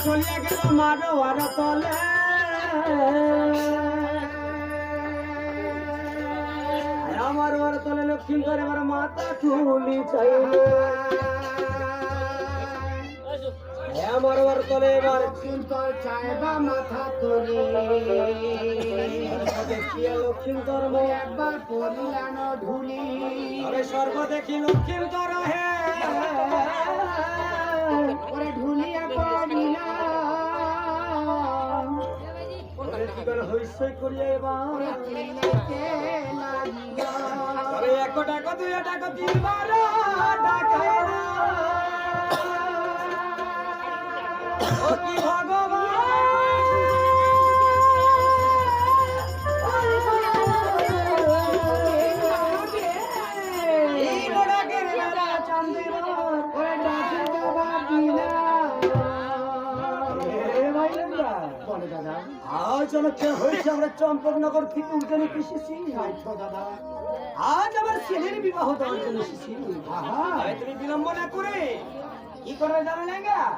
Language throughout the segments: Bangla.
চলিয়া গেল মারোয়ার তলে আমার ওর তলে লক্ষ্মী করে আমার মাথা তুলি চাইলে আমার ওর তলে এবার চিন্তর চাইবা মাথা তুলি দেখিয়া লক্ষ্মী ধর্ম একবার পরিলানো ঢুলি আরে সর্ব দেখি লক্ষ্মী ধর হে ওরে ঢুলিয়া পড়িলা ওরে জীবন হইছে করিয়া এবার আরে এক টাকা দুই টাকা তিনবার টাকা ও কি ভগবান আমরা চম্পকনগর থেকে উঠে এসেছি দাদা আজ আমার ছেলের বিবাহ দেওয়ার জন্য এসেছি তুমি বিলম্ব না করে কি করবে জানো না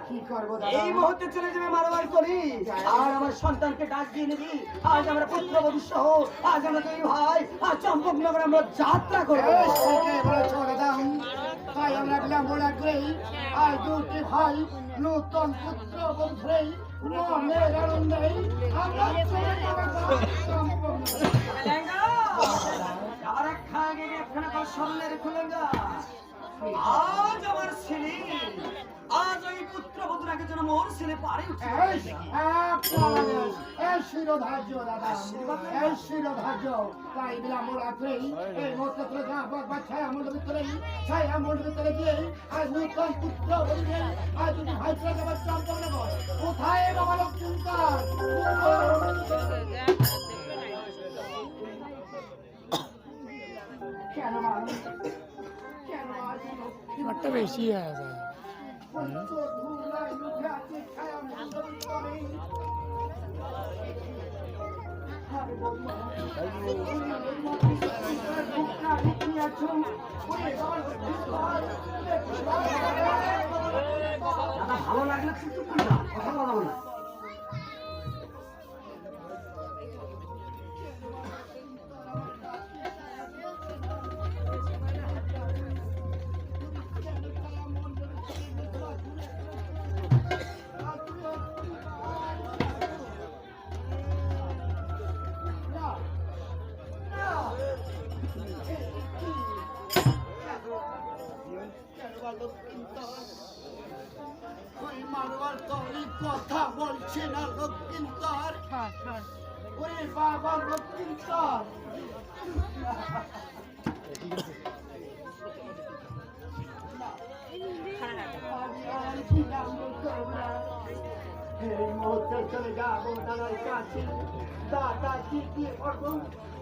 কি করবো এই মুহূর্তে চলে যাবে মারোয়ার তলি আর আমার সন্তানকে ডাক দিয়ে নিবি আজ আমরা পুত্রবধূ সহ আজ আমরা দুই ভাই আর চম্পকনগর আমরা যাত্রা করবো তাই আমরা বিলম্ব না করে আজ দুটি ভাই নূতন পুত্রবধূ মনের আনন্দে আমরা চলে যাব আর খাগে একখানা তো স্বর্ণের খুলেঙ্গা আজ আমার ছেলে আজ ওই পুত্র বধূরাকে যেন মোর ছেলে পারে উঠে শিরোধার্য দাদা শিরোধার্য তাই বিলম্ব রাত্রে এই মতো ছায়া মন্ডল ভিতরে ছায়া মন্ডল ভিতরে গিয়ে আজ নূতন পুত্র বধূ আজ যদি ভাইরা যাবার চম্পক নেব কোথায় বাবা লক্ষ্মীকার কেন মানুষ একটা বেশি আছে ভালো লাগলে কথা বলাবো না মারোয়ার তলি কথা বলছে না লক্ষ্মীন্দর ওরে বাবা লক্ষ্মীন্দর এই মুহূর্তে চলে যাবো দাদার কাছে দাদা কি দিয়ে করবো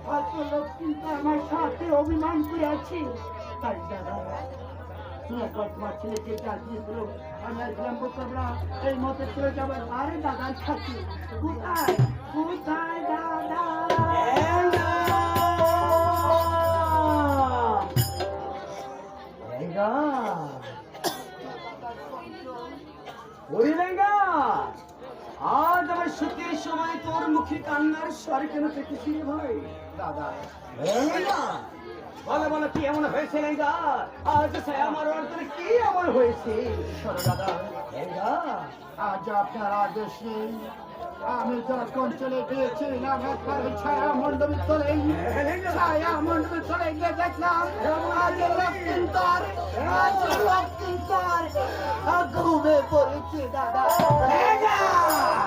হয়তো লক্ষ্মীন্দর আমার সাথে অভিমান করে আছে তাই দাদা তোমার ছেলেকে ডাকিয়েছিল আমি আর বিলম্ব করবো না এই মতে চলে যাবার আরে দাদার কাছে কোথায় কোথায় দাদা আজ আমার শীতের সময় তোর মুখে কান্নার স্বর কেন পেতেছি ভাই দাদা বলো বলো কি এমন হয়েছে লেঙ্গা আজ আমার অন্তরে কি এমন হয়েছে দাদা আজ আপনার আদেশ নেই আমি যখন চলে গিয়েছিলাম একবার ছায়া মণ্ডপে চলে গিয়ে দেখলাম আজ লক্ষ্মীন্দর ঘুমে পড়েছি দাদা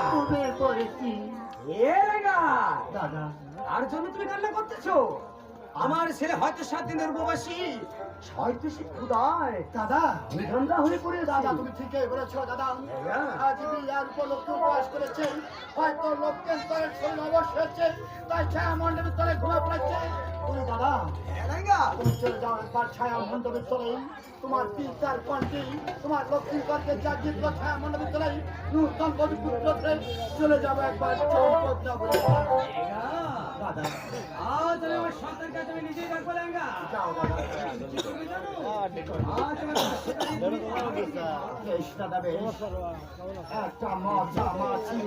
ঘুমে পড়েছি দাদা আর জন্য তুমি কান্না করতেছো আমার ছেলে হয়তো 7 দিনের উপবাসী হয়তো সে ক্ষুধায় দাদা ঠান্ডা হয়ে পড়ে দাদা তুমি ঠিকই বলেছো দাদা আজ বিয়ার উপলক্ষে উপবাস করেছেন হয়তো লক্ষ্মীন্দরের শরীর অবশ্য হচ্ছে তাই ছায়া মণ্ডপের তলে ঘুমে পড়েছে ওরে দাদা লেঙ্গা তুমি চলে যাও একবার ছায়া মণ্ডপে চলে তোমার তিন চার পাঁচটি তোমার লক্ষ্মীগড়কে চারটি ছায়া মণ্ডপে চলে নূতন পুত্র চলে যাবো একবার চৌপদ নগরে। দাদা আজ আমি আমার সন্তানকে কাছে আমি নিজেই রাখবো লেঙ্গা যাও দাদা কি করবি জানো আজ আমার বেশ দাদা বেশ একটা মজা মাছি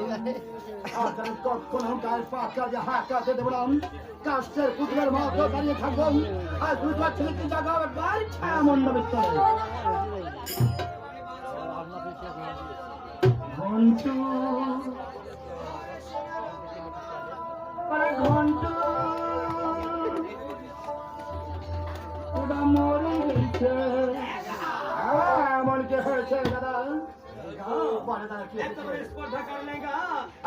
আজ আমি কখনো গায়ে পাকা যে হাঁকাতে দেবো না কাষ্টের পুতুলের মতো দাঁড়িয়ে থাকবো আর দুটো ছেলেকে জায়গা একবার ছায়া মণ্ডপে চলে ঘন্টু ঘন্টু ওটা মরে গেছে এমন কি হয়েছে দাদা বলে দাদা কি এত বড় স্পর্ধা কার লেঙ্গা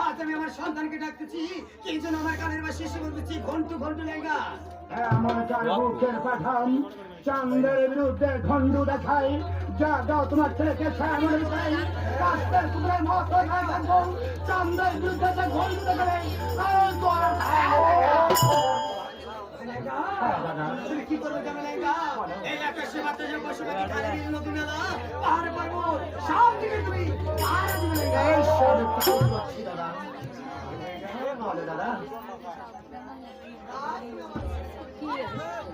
আজ আমি আমার সন্তানকে ডাকতেছি কি জন্য আমার কানের বা শিশু বলতেছি ঘন্টু ঘন্টু লেঙ্গা এমন কার মুখের পাঠান চাঁদের বিরুদ্ধে ঘন্টু দেখাই যা দাও তোমার ছেলেকে ছায়া মনে চাই কাস্তের পুকুরের মতো গায়ে থাকবো চাঁদের বিরুদ্ধে যে ঘন্টু দেখাবে লেঙ্গা তুমি কি করবে জানো লেঙ্গা এই আকাশে মাত্র যে পশুপাখি খালি নদী নালা পাহাড় পর্বত সব দিকে তুমি পাহাড় দিবে লেঙ্গা এই সব তাই করছি দাদা বলে দাদা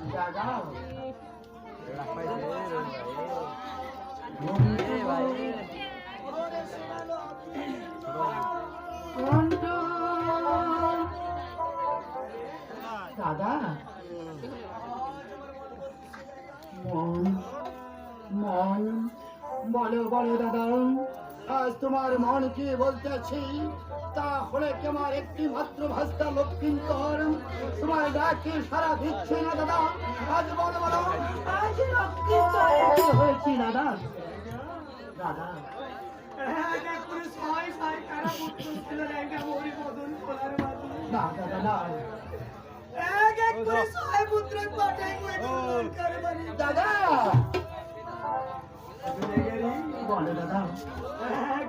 দাদা দাদা মন মন বলো বলো দাদা আজ তোমার মন কি বলতেছি তাহলে তোমার একটি মাত্র ভাস্তা লক্ষ্মীকর তোমার ডাকে সারা দিচ্ছে না দাদা আজ বলো বলো আজ লক্ষ্মীকর হয়েছি দাদা দাদা এক করে ছয় ছয় কারা পুত্র ছিল লেঙ্গা মরি বদন খোলার মাঝে না দাদা না এক করে ছয় পুত্র পাঠাই বদন করে বাড়ি দাদা বলো দাদা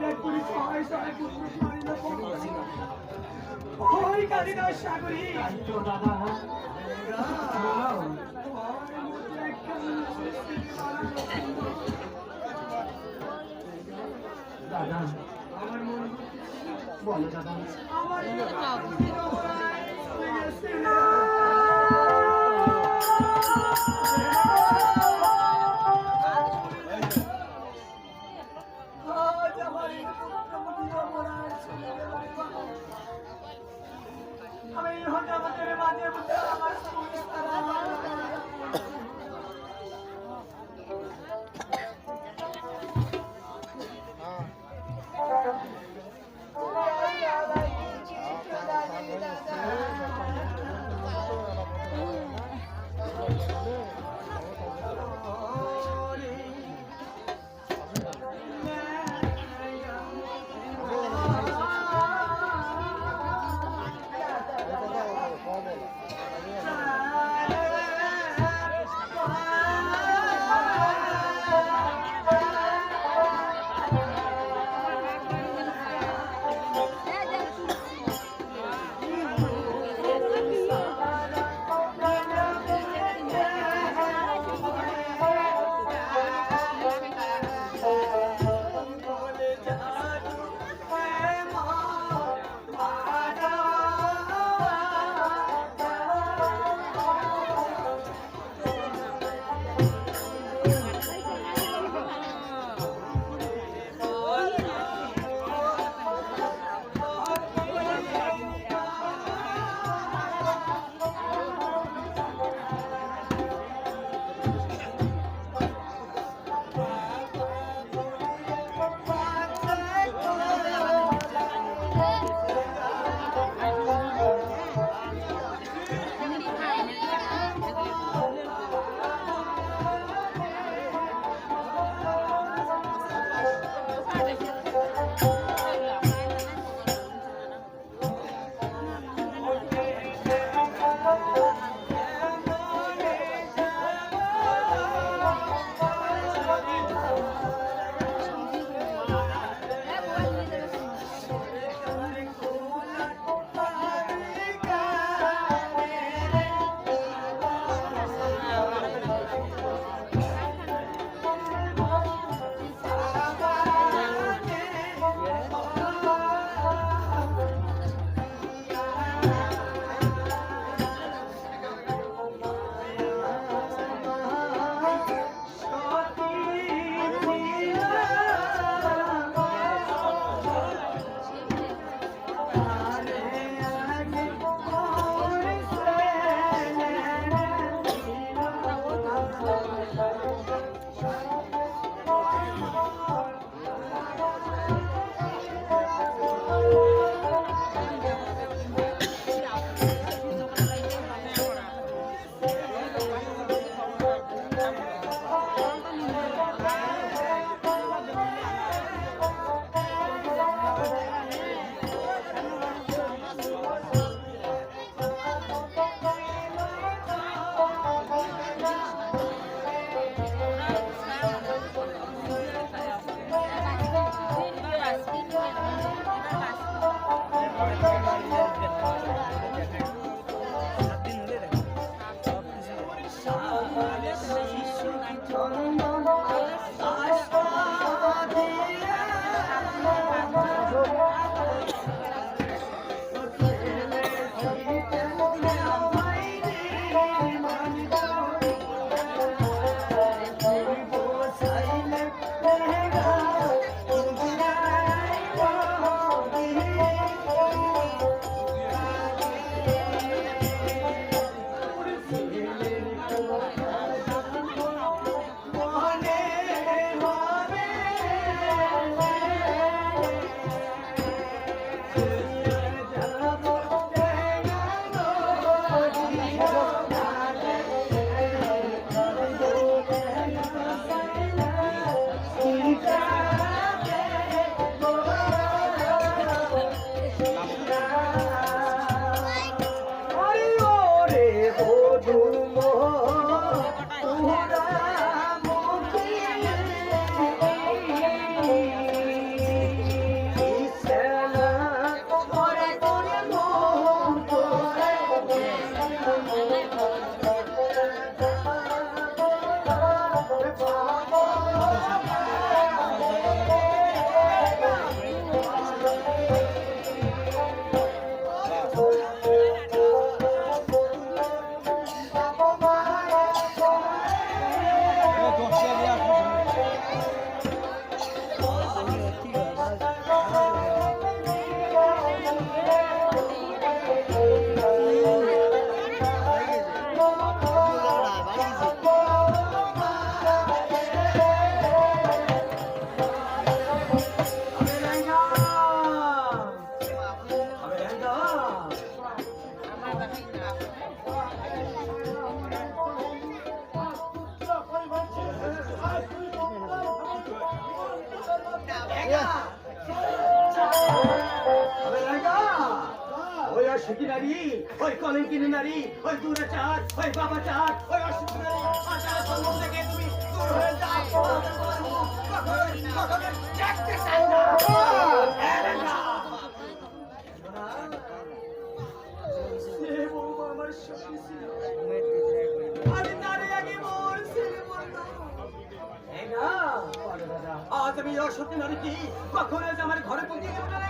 এক করে ছয় ছয় পুত্র মারিল পঙ্কজি ওই কালিদা সাগরী তাই তো দাদা দাদা আমার মন বলো দাদা আমার আমি হঠাৎ আমাদের মাঝে মধ্যে আমার অসুখী নারী, ওই কলঙ্কিনী নারী, ওই দুরাচার, ওই বাবাচার, ওই অসুখী নারী, আচারের সম্মুখ থেকে তুমি দূর হয়ে যাও। কখনো দেখতে চাই না। সে বৌমা আমার সখী ছিল। আমি তার আগে মোর ছেলে বললো, এই না, আজ আমি অসুখী নারীকে কখনো আমার ঘরে পৌঁছে দেবো না।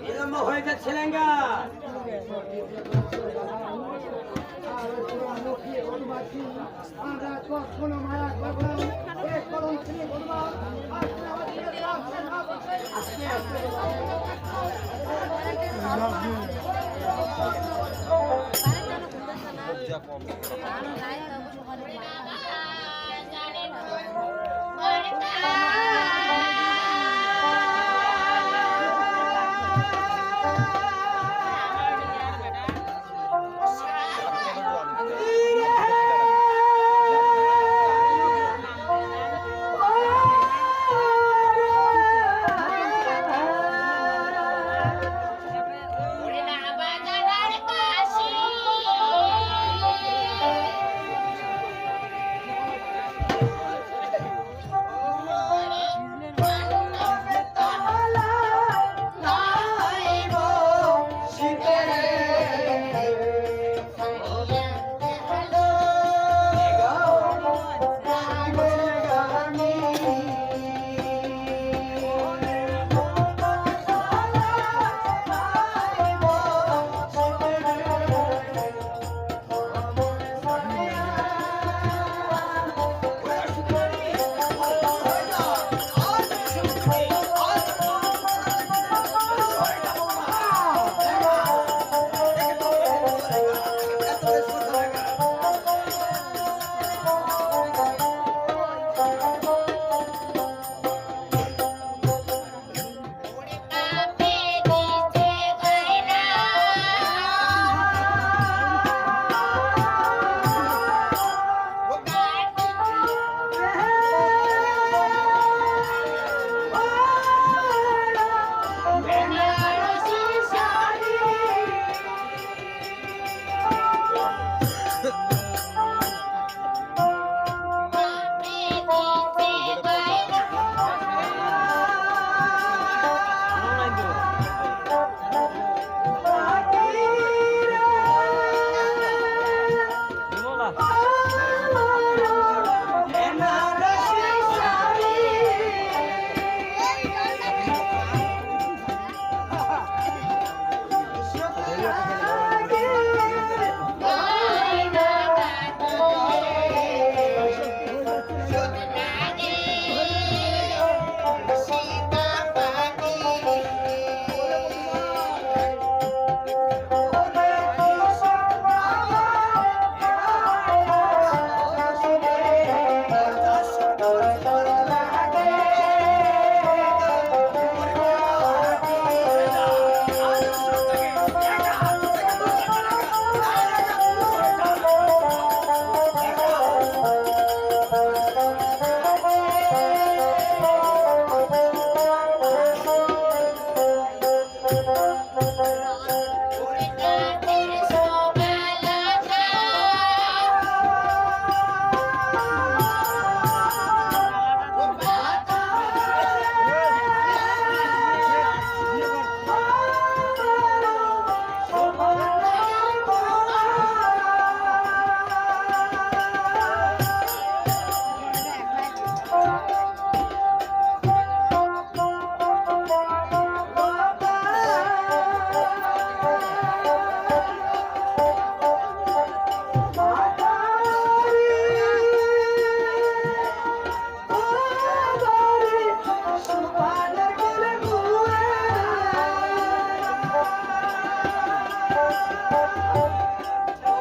বিলম্ব হয়ে যাচ্ছে লেঙ্গা। আমরা কখনো মায়া করব না। এক করুন ছেলে বলবো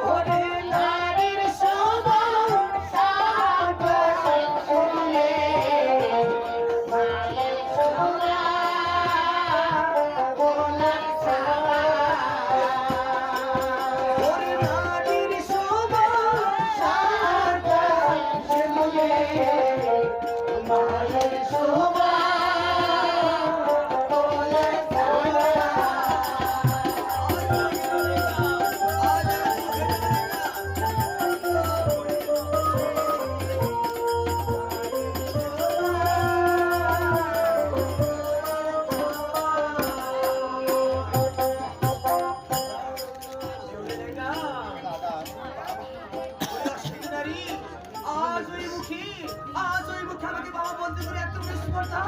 ওরে নারীর শোভা কথা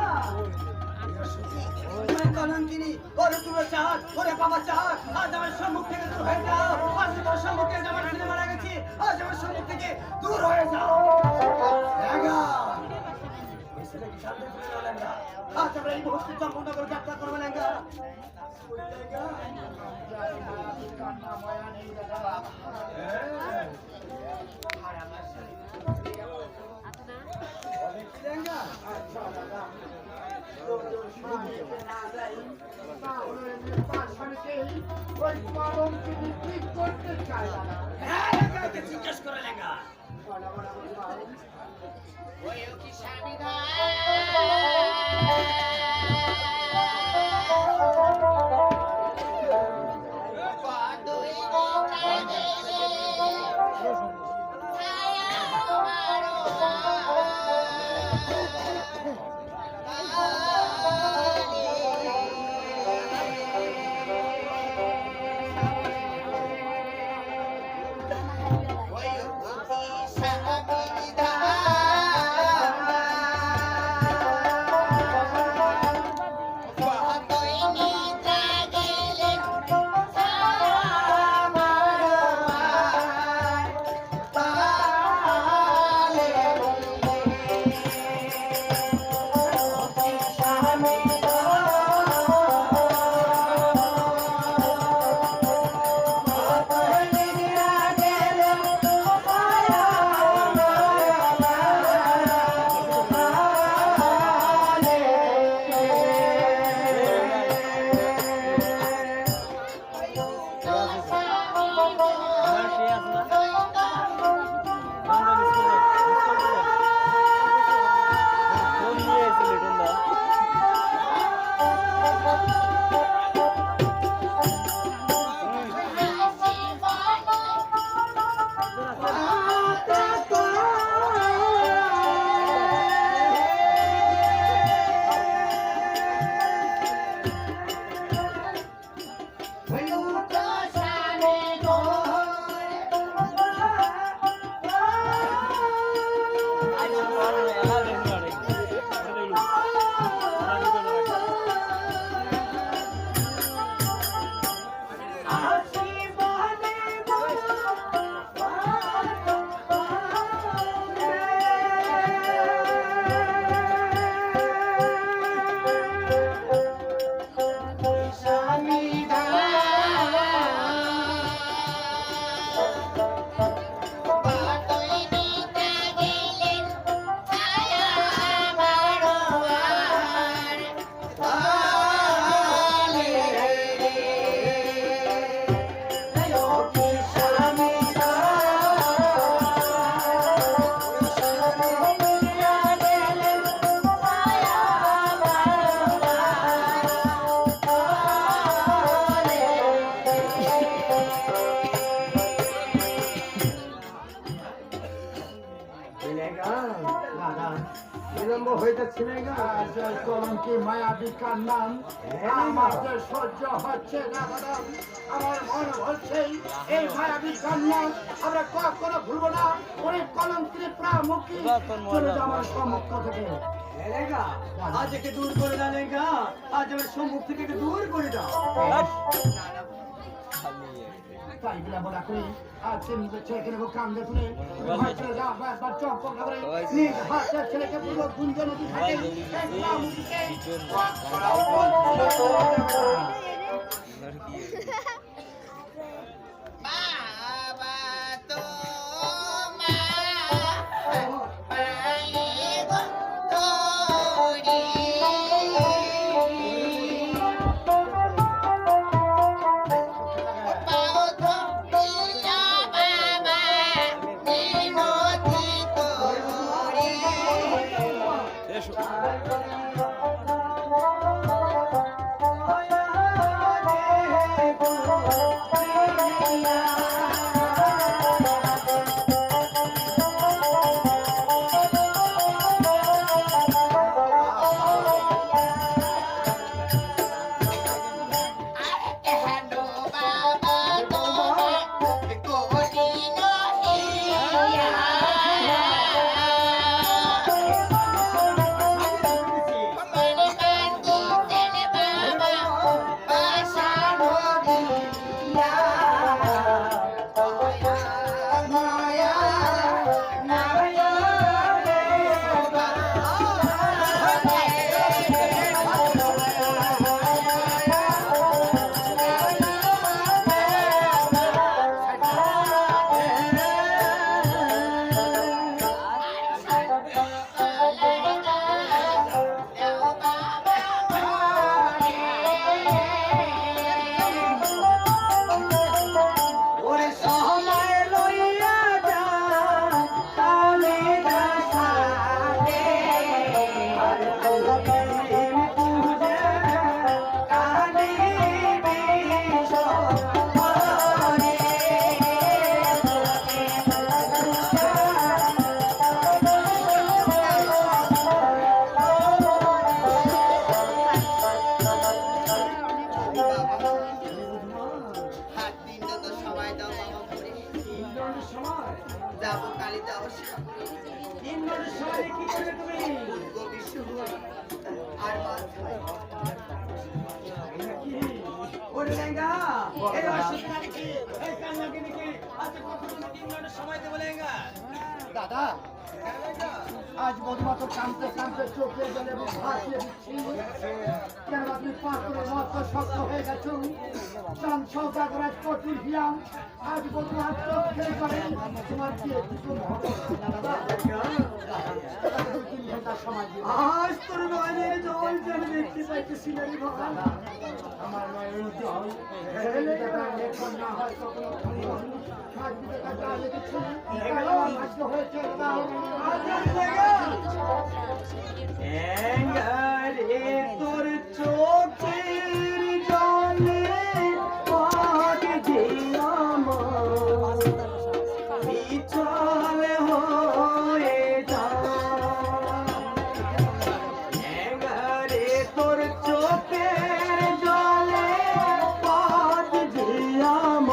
কলঙ্কিনী ওরে তুমি চাঁদ ওরে বাবা চাঁদ আজ আমার সম্মুখ থেকে দূর হয়ে যাও আজ তোমার সম্মুখে আমার ছেলে মারা গেছে আজ আমার সম্মুখ থেকে দূর হয়ে যাও লেঙ্গা এই ছেলেকে সামনে তুলে নাও লেঙ্গা আজ আমরা এই মুহূর্তে চম্পকনগর যাত্রা করবো লেঙ্গা কান্না মায়া নেই দাদা। লেঙ্গা আচ্ছা দাদা, তোর স্বামীকে না যাই, তাহলে তার স্বামীকেই ওই কলঙ্কিনী ঠিক করতে চায় দাদা। হ্যাঁ লেঙ্গা ওকে জিজ্ঞেস করে লেঙ্গা বলা বলা বলা। বিলম্ব হইতেছে না কলঙ্কি মায়াবী কান্নান আমার যে সহ্য হচ্ছে না দাদা। আমার মনে হচ্ছে এই মায়াবী কান্নান আমরা কখনো ভুলবো না। ওই কলঙ্কির প্রামুখী চলে যাও আমার সম্মুখ থেকে। লেঙ্গা আজ একে দূর করে দাও লেঙ্গা আজ আমার সম্মুখ থেকে একে দূর করে দাও তাই বলে বলা করি আজ নিজের ছেলেকে নেবো কান্দে তুলে চলে যাও একবার চম্পক নগরে নিজ হাতের ছেলেকে পুরো গুঞ্জ নদী থাকে Bye. দণ্ডের সময় যাবো কালী যাবো তিন দণ্ডের সময় কি করবে তুমি? আর মাছ কি ওরে লেঙ্গা এই অসুবিধা নাকি এই কান্নাকে নাকি আচ্ছা কখন তিন দণ্ডের সময় দেবো লেঙ্গা? দাদা আজ বধুমাত্র কাঁদতে কাঁদতে চোখে জলে ভাসিয়ে দিচ্ছি কেন আপনি পাথরের মতো শক্ত হয়ে গেছেন চান সৌদাগর আজ প্রচুর হিয়াম আজ বধুমার চোখে করে তোমার কি একটু দাদা 2-3 ঘন্টা সময় দিন আজ তোর নয়নের জল যেন দেখতে পাইতেছি না রে বাবা। আমার নয়ন জল লেখন না হয় কখনো আজ বিবেকা যা লিখেছেন ভাগ্য হয়েছে এঙ্গারে তোর চোখের জলে পাক দিলাম বিচল হয়ে যা এঙ্গারে তোর চোখের জলে পাক দিলাম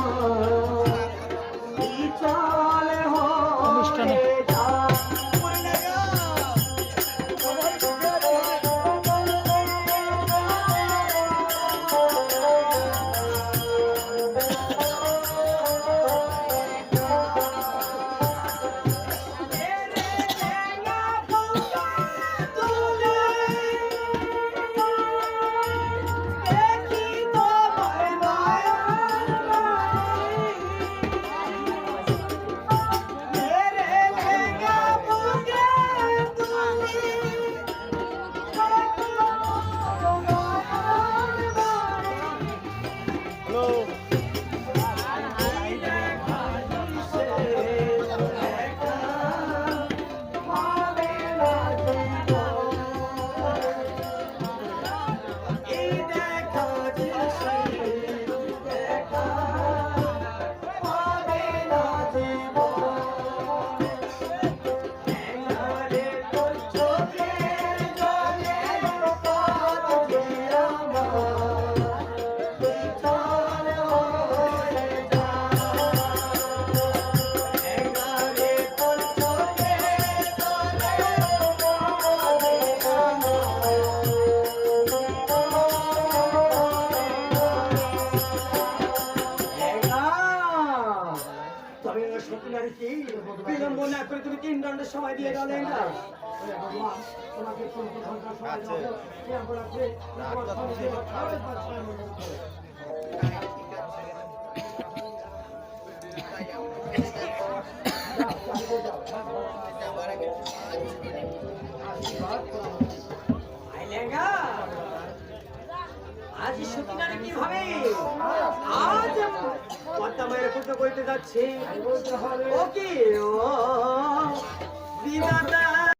বিচল হয়ে যা বিলম্ব না করে তুমি 3 দণ্ডের সময় দিয়ে গেলে না তোমাকে 2 ঘন্টা সময় দেবো এরপর আজ সত্যিকারে কিভাবে আজ পদ্মা মায়ের পুজো করতে যাচ্ছে ও কি ও বিধাতা